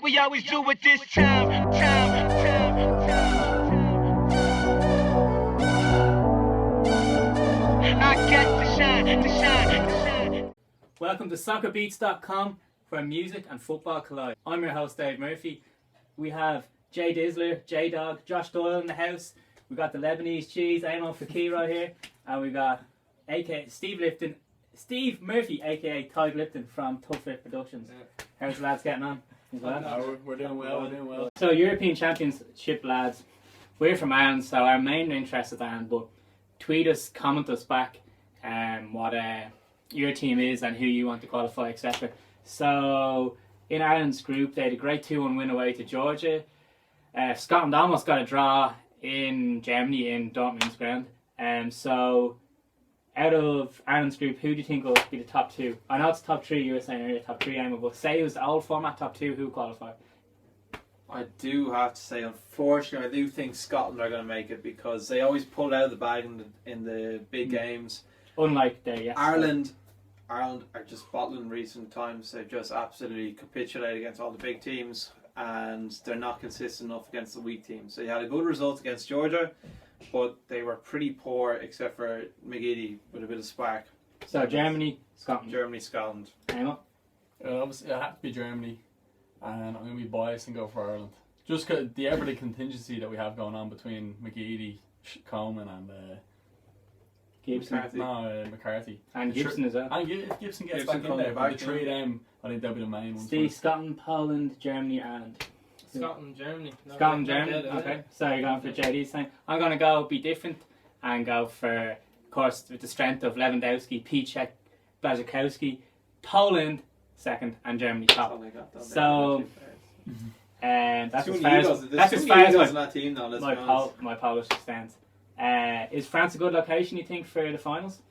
we always do it this time. I got to shine. Welcome to SoccerBeats.com, where music and football collide. I'm your host, Dave Murphy. We have Jay Dizzler, J-Dog, Josh Doyle in the house. We got the Lebanese cheese, Ayman Fakir right here. And we got Steve Murphy, aka Tide Lipton from Tough Fit Productions. Yeah. How's the lads getting on? We're doing well. So European Championship lads, we're from Ireland, so our main interest is Ireland, but tweet us, comment us back what your team is and who you want to qualify, etc. So in Ireland's group, they had a great 2-1 win away to Georgia. Scotland almost got a draw in Germany in Dortmund's ground. So out of Ireland's group, who do you think will be the top two? I know it's top three, you were saying earlier, top three, Emma, but say it was the old format, top two, who qualify? I do have to say, unfortunately, I do think Scotland are going to make it because they always pull out of the bag in the big games. Unlike there, yes. Ireland are just bottling recent times. They've just absolutely capitulated against all the big teams, and they're not consistent enough against the weak teams. So you had a good result against Georgia, but they were pretty poor except for McGeady with a bit of spark. So Germany, Scotland. Emma? Obviously, it has to be Germany, and I'm going to be biased and go for Ireland. Just cause the everyday contingency that we have going on between McGeady, Coleman, and Gibson. McCarthy. And Gibson as well. And Gibson gets back in there, but the three of them, I think they'll be the main ones. See, Scotland, Poland, Germany, Ireland. Scotland, Germany. Okay. So you're going for JD's thing. I'm going to go be different and go for, of course, with the strength of Lewandowski, Piszczek, Błaszczykowski, Poland second and Germany top. So that's as far as my Polish stands. Is France a good location, you think, for the finals?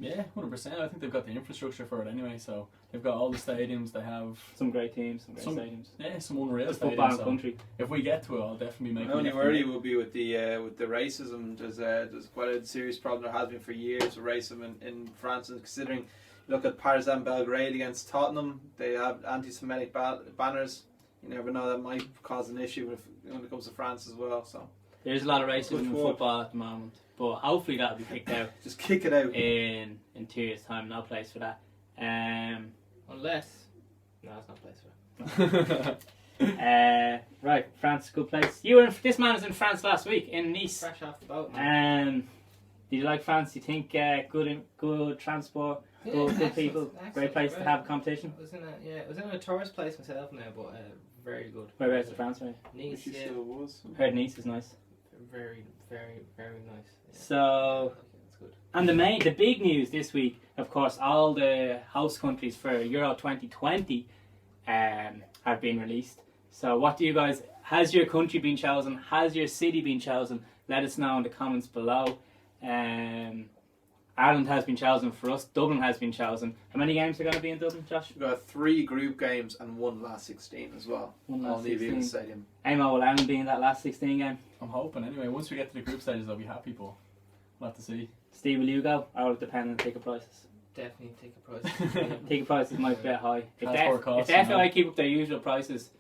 Yeah, 100%. I think they've got the infrastructure for it anyway. So they've got all the stadiums. They have some great teams, some great stadiums. Yeah, some unreal stadiums. Football country. If we get to it, I'll definitely make. My only worry will be with the racism. There's quite a serious problem. There has been for years with racism in France, and considering, look at Partizan Belgrade against Tottenham. They have anti-Semitic banners. You never know, that might cause an issue when it comes to France as well. So there's a lot of racism in football at the moment, but hopefully that'll be kicked out. Just kick it out in 2 years' time. No place for that. Unless no, it's not a place for that. Right, France, good place. This man was in France last week in Nice. Fresh off the boat. Did you like France? Do you think good transport, good people, great place to have a competition? It was in a tourist place myself now, but very good. Whereabouts in France, right? Nice, yeah. Heard Nice is nice. Very, very, very nice. Yeah. So, it's good. And the big news this week, of course, all the host countries for Euro2020 have been released. So what do you guys, has your country been chosen? Has your city been chosen? Let us know in the comments below. Ireland has been chosen for us. Dublin has been chosen. How many games are going to be in Dublin, Josh? We've got 3 group games and 1 last 16 as well. One last 16. Stadium. Amo, will Ireland be in that last 16 game? I'm hoping anyway. Once we get to the group stages, I'll be happy, but we'll have to see. Steve, will you go? Or will it depend on ticket prices? Definitely ticket prices. Ticket prices might be a bit high. If the FAI keep up their usual prices,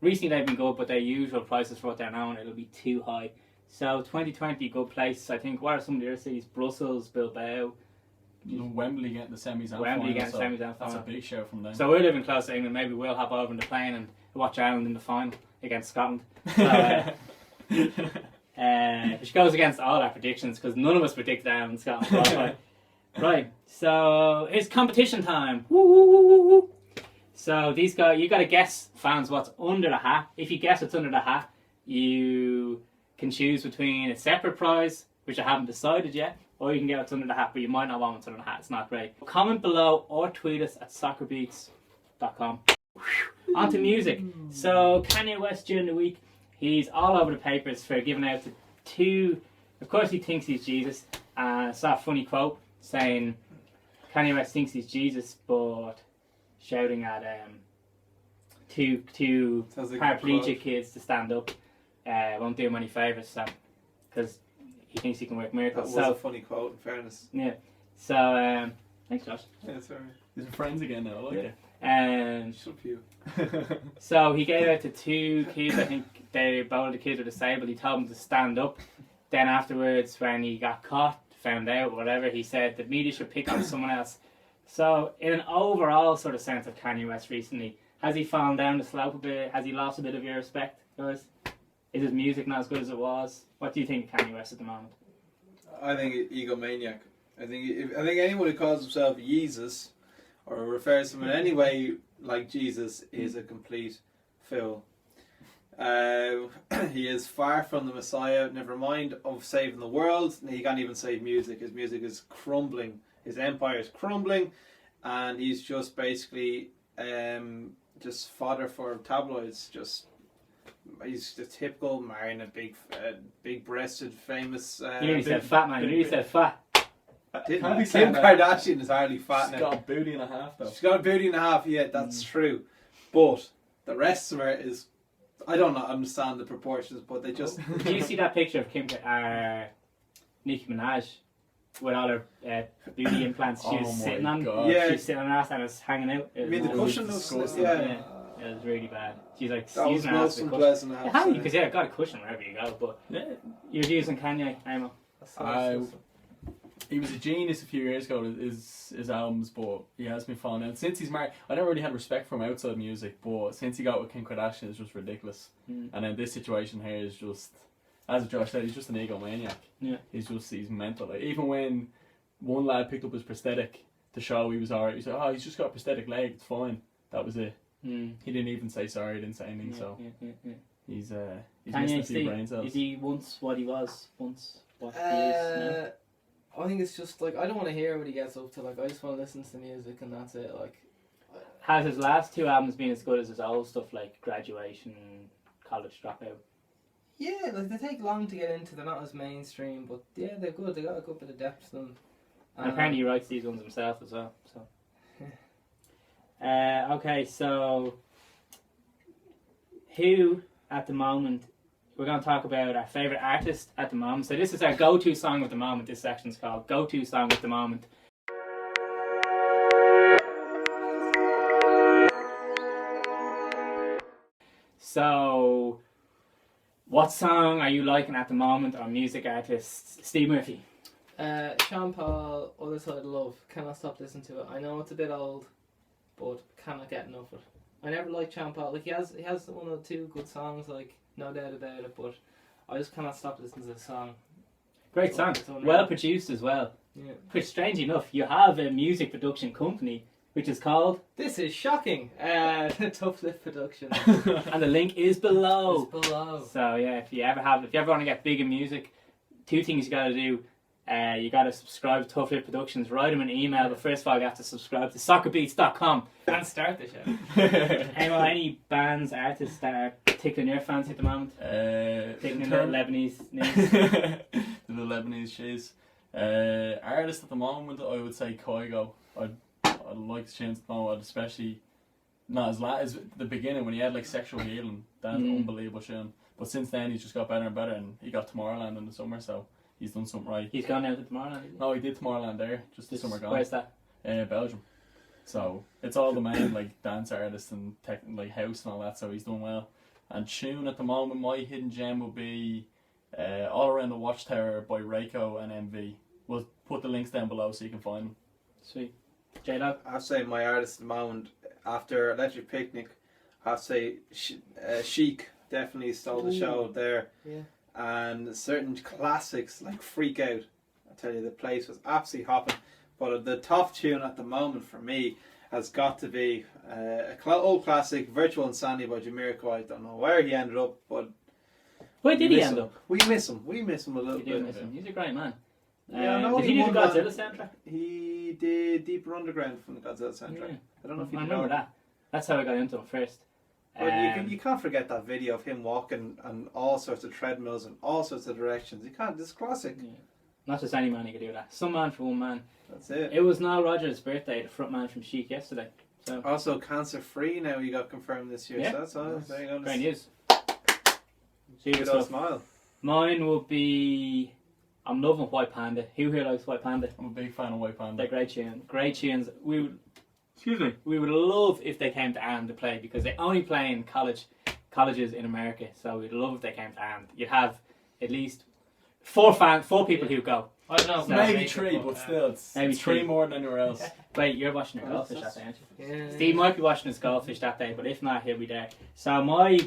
recently they've been good, but their usual prices for what they're now, it'll be too high. So 2020, good place. I think, what are some of the other cities? Brussels, Bilbao. Wembley getting the semis and final. That's a big show from them. So we're living close to England. Maybe we'll hop over in the plane and watch Ireland in the final against Scotland. So, which goes against all our predictions because none of us predicted Ireland and Scotland. Right. So it's competition time. Woo, woo, woo, woo, woo. So these guys, you got to guess, fans, what's under the hat. If you guess what's under the hat, you can choose between a separate prize, which I haven't decided yet, or you can get what's under the hat, but you might not want what's under the hat. It's not great. Comment below or tweet us at SoccerBeats.com. On to music. So Kanye West during the week, he's all over the papers for giving out to 2. Of course, he thinks he's Jesus. I saw a funny quote saying Kanye West thinks he's Jesus, but shouting at two paraplegic kids to stand up won't do him any favours. So because he thinks he can work miracles. That was a funny quote, in fairness. Yeah. So, thanks, Josh. Yeah, sorry. These are friends again now, I like it. Shut up, you. So he gave out to 2 kids. I think both of the kids were disabled. He told them to stand up. Then afterwards, when he got caught, found out, whatever, he said the media should pick on someone else. So in an overall sort of sense of Kanye West recently, has he fallen down the slope a bit? Has he lost a bit of your respect, guys? Is his music not as good as it was? What do you think of Kanye West at the moment? I think egomaniac. I think anyone who calls himself Jesus or refers to him in any way like Jesus is a complete fool. He is far from the Messiah. Never mind of saving the world. He can't even save music. His music is crumbling. His empire is crumbling, and he's just basically just fodder for tabloids. He's the typical marrying a big-breasted, famous. You nearly said fat, man. You nearly said fat. Kim saying that. Kardashian is hardly fat She's now. got a booty and a half though. She's got a booty and a half. Yeah, that's true. But the rest of her is, I don't understand the proportions, but they just. Did you see that picture of Nicki Minaj with all her beauty implants she was Oh my sitting on? God. Yeah. She was sitting on her ass and it was hanging out. I mean, the It was cushion looks. disgusting. Yeah. it was really bad. She's like That was using her ass most as a cushion. unpleasant. I have to How? say. Because yeah, got a cushion wherever you go. But Yeah. your views on Kanye, Amo? He was a genius a few years ago, his albums, but he has been falling down. Since he's married, I never really had respect for him outside music, but since he got with Kim Kardashian, it's just ridiculous. Mm. And then this situation here is just, as Josh said, he's just an egomaniac. Yeah. He's mental. Like, even when one lad picked up his prosthetic to show he was alright, he said, "Oh, he's just got a prosthetic leg, it's fine." That was it. Mm. He didn't even say sorry, didn't say anything, so yeah. he's missing Kanye, a few brain cells. is he once what he was? Once what he is now? I think it's just like I don't want to hear what he gets up to. Like I just want to listen to the music and that's it. Like Has his last 2 albums been as good as his old stuff like Graduation, College Dropout? yeah, like they take long to get into. They're not as mainstream, but yeah, they're good. They got a good bit of depth to them. And apparently he writes these ones himself as well. So, okay, so who at the moment? We're going to talk about our favourite artist at the moment. So this is our go-to song of the moment. This section's called Go-To Song of the Moment. So, what song are you liking at the moment, or music artist? Steve Murphy. Sean Paul, Other Side of Love. Cannot stop listening to it. I know it's a bit old, but cannot get enough of it. I never liked Sean Paul. Like he has 1 or 2 good songs, like no doubt about it. But I just cannot stop listening to the song. Great song. It's unreal. Well produced as well. Yeah. Which, strange enough, you have a music production company which is called, This is shocking. Tough Lift Productions. and the link is below. It's below. So yeah, if you ever want to get big in music, 2 things you got to do. You got to subscribe to Tough Lift Productions. Write them an email, but first of all, you have to subscribe to SoccerBeats.com. And start the show. Any bands, artists that are tickling your fancy at the moment? Tickling the Lebanese news. The Lebanese shiz. Artist at the moment, I would say Kygo. I'd like to change the moment, especially not as the beginning when he had like Sexual Healing. That's unbelievable tune. But since then he's just got better and better, and he got Tomorrowland in the summer, so he's done something right. He's gone out to Tomorrowland. No, he did Tomorrowland there, just the summer gone. Where's that? Belgium. So it's all the main like dance artists and like house and all that. So he's done well. And tune at the moment, my hidden gem will be All Around the Watchtower by Reiko and MV. We'll put the links down below so you can find them. Sweet. J-Dog? I have to say my artist at the moment, after Electric Picnic, I have to say Chic definitely stole the show there. Yeah. And certain classics like Freak Out, I tell you, the place was absolutely hopping. But the top tune at the moment for me has got to be old classic, Virtual Insanity by Jamiroquai. I don't know where he ended up, but Where did he end up? We miss him. We miss him a little You do bit. miss him. He's a great man. Yeah, I know did he do won the that. Godzilla soundtrack? He did Deeper Underground from the Godzilla soundtrack. Yeah. I don't know if you I remember that. That's how I got into him first. But you can't forget that video of him walking on all sorts of treadmills in all sorts of directions. You can't. This is classic. Yeah. Not just any man who could do that. Some man for one man. That's it. It was Nile Rodgers' birthday, the front man from Chic yesterday. So Also, cancer free now. You got confirmed this year. Yeah. So that's all. Nice. There you go. great news. Serious Good old stuff. smile. Mine will be. I'm loving White Panda. Who here likes White Panda? I'm a big fan of White Panda. They're great tunes. Great tunes. Excuse me. We would love if they came to Ann to play because they only play in colleges in America. So we'd love if they came to Ann. You'd have at least four people who go. I don't know. if they'll Maybe make it, 3, but still, it's Maybe it's 3 3. more than anywhere else. Wait, you're watching your Oh, goldfish that that's- day, aren't you? Yeah. Steve might be watching his goldfish that day, but if not, he'll be there. So my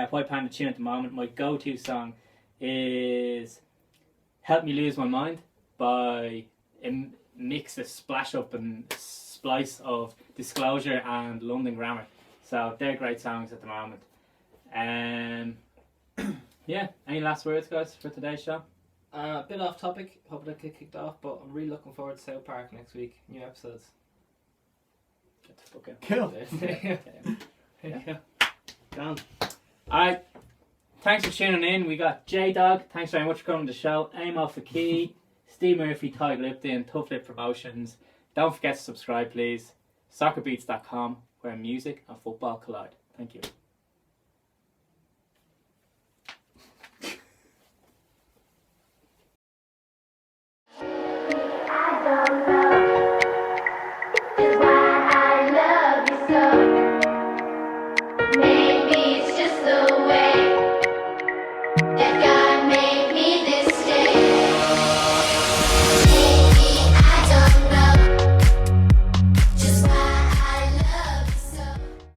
White Panda tune at the moment, my go-to song is "Help Me Lose My Mind" by a mix, a splash up and splice of Disclosure and London Grammar. So they're great songs at the moment. Yeah, any last words, guys, for today's show? A bit off topic. Hope I get kicked off, but I'm really looking forward to South Park next week. New episodes. Get the fuck out. Cool. Yeah. Done. Alright. Thanks for tuning in. We got J Dog. Thanks very much for coming to the show. Aim Off the Key. Steve Murphy, Ty Lipton, Tough Lip Promotions. Don't forget to subscribe, please. SoccerBeats.com, where music and football collide. Thank you.